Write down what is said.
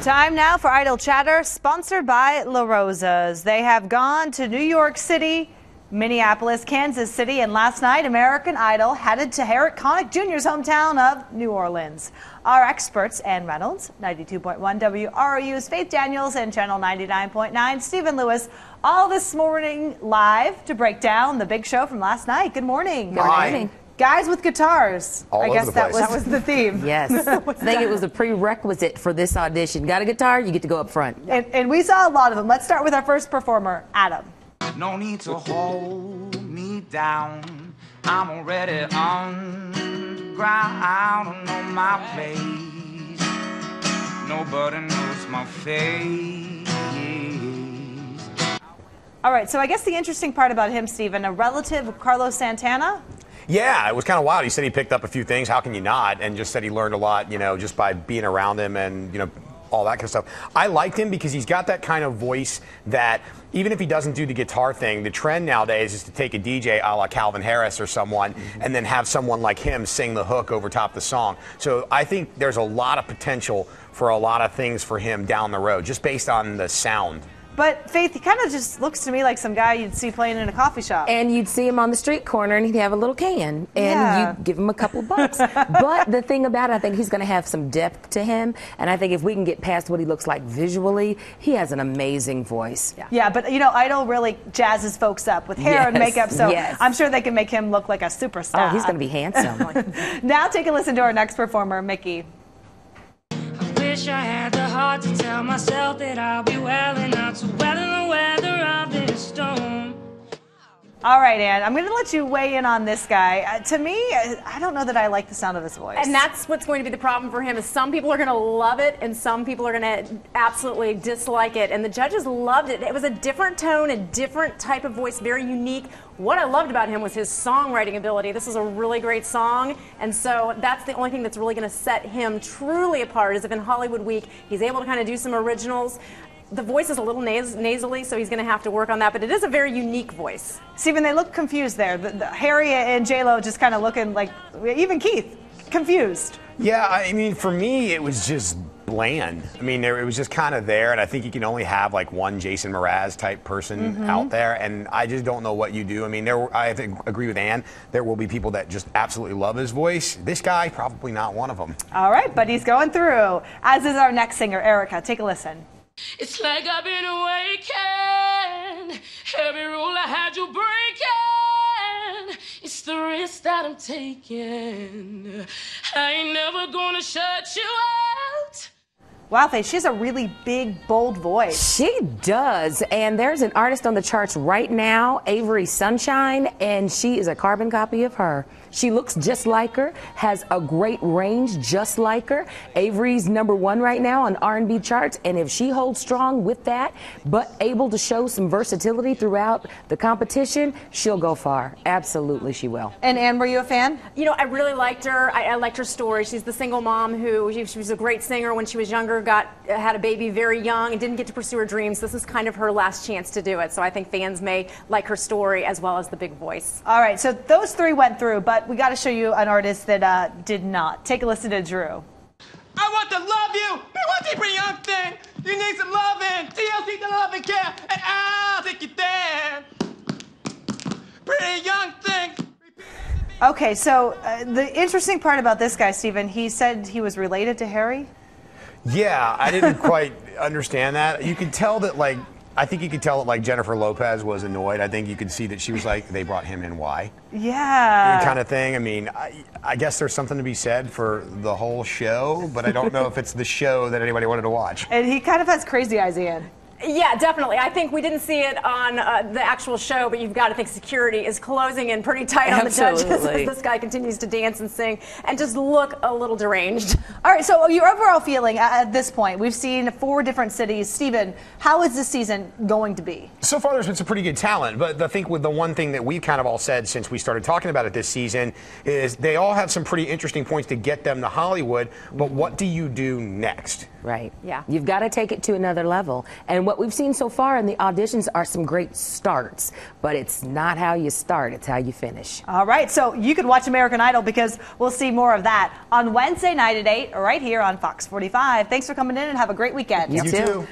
Time now for Idol Chatter, sponsored by La Rosa's. They have gone to New York City, Minneapolis, Kansas City, and last night, American Idol headed to Harry Connick Jr.'s hometown of New Orleans. Our experts, Ann Reynolds, 92.1 WRU's Faith Daniels, and Channel 99.9 Stephen Lewis, all this morning live to break down the big show from last night. Good morning. Good morning. Guys with guitars. All I guess over the place. that was the theme. Yes. I think it was a prerequisite for this audition. Got a guitar, you get to go up front. And we saw a lot of them. Let's start with our first performer, Adam. No need to hold me down. I'm already on the ground. I don't know my place. Nobody knows my face. All right, so I guess the interesting part about him, Stephen, a relative of Carlos Santana? Yeah, it was kind of wild. He said he picked up a few things. How can you not? And just said he learned a lot, just by being around him and, all that kind of stuff. I liked him because he's got that kind of voice that even if he doesn't do the guitar thing, the trend nowadays is to take a DJ a la Calvin Harris or someone and then have someone like him sing the hook over top the song. So I think there's a lot of potential for a lot of things for him down the road, just based on the sound. But Faith, he kind of just looks to me like some guy you'd see playing in a coffee shop. And you'd see him on the street corner and he'd have a little can and you'd give him a couple bucks. But the thing about it, I think he's going to have some depth to him. And I think if we can get past what he looks like visually, he has an amazing voice. Yeah, but Idol really jazzes folks up with hair and makeup. So I'm sure they can make him look like a superstar. Oh, he's going to be handsome. Now take a listen to our next performer, Mickey. Wish I had the heart to tell myself that I'll be well and not to weather the weather of this storm. All right, Ann, I'm going to let you weigh in on this guy. To me, I don't know that I like the sound of his voice. And that's what's going to be the problem for him, is some people are going to love it and some people are going to absolutely dislike it. And the judges loved it. It was a different tone, a different type of voice, very unique. What I loved about him was his songwriting ability. This is a really great song, and so that's the only thing that's really going to set him truly apart, is if in Hollywood Week he's able to kind of do some originals. The voice is a little nasally, so he's going to have to work on that, but it is a very unique voice. Stephen, they look confused there. The Harry and J-Lo just kind of looking like, even Keith, confused. Yeah, I mean, for me, it was just bland. I mean, it was just kind of there, and I think you can only have like one Jason Mraz type person out there, and I just don't know what you do. I mean, I have to agree with Ann. There will be people that just absolutely love his voice. This guy, probably not one of them. All right, but he's going through, as is our next singer, Erica. Take a listen. It's like I've been awakened. Every rule I had you breaking. It's the risk that I'm taking. I ain't never gonna shut you out. Wow, Faith, she has a really big, bold voice. She does, and there's an artist on the charts right now, Avery Sunshine, and she is a carbon copy of her. She looks just like her, has a great range just like her. Avery's #1 right now on R&B charts, and if she holds strong with that, but able to show some versatility throughout the competition, she'll go far. Absolutely, she will. And Ann, were you a fan? I really liked her. I liked her story. She's the single mom who, she was a great singer when she was younger, had a baby very young, and didn't get to pursue her dreams. This is kind of her last chance to do it. So I think fans may like her story as well as the big voice. All right, so those three went through, but we got to show you an artist that did not. Take a listen to Drew. I want to love you. Be one pretty young thing. You need some loving. TLC the love and care, and I'll take you there. Pretty young thing. Okay, so the interesting part about this guy, Stephen, he said he was related to Harry. Yeah, I didn't quite understand that. You could tell that, I think you could tell that, Jennifer Lopez was annoyed. I think you could see that she was like, they brought him in, why? Yeah. Kind of thing. I mean, I guess there's something to be said for the whole show, but I don't know if it's the show that anybody wanted to watch. And he kind of has crazy eyes, Ian. Yeah, definitely. I think we didn't see it on the actual show, but you've got to think security is closing in pretty tight on the judges as this guy continues to dance and sing and just look a little deranged. All right, so your overall feeling at this point, we've seen 4 different cities. Stephen, how is this season going to be? So far, there's been some pretty good talent, but I think with the one thing that we've kind of all said since we started talking about it this season is they all have some pretty interesting points to get them to Hollywood, but what do you do next? Right. Yeah. You've got to take it to another level. And what we've seen so far in the auditions are some great starts, but it's not how you start, it's how you finish. All right, so you could watch American Idol because we'll see more of that on Wednesday night at 8 right here on Fox 45. Thanks for coming in and have a great weekend. You too.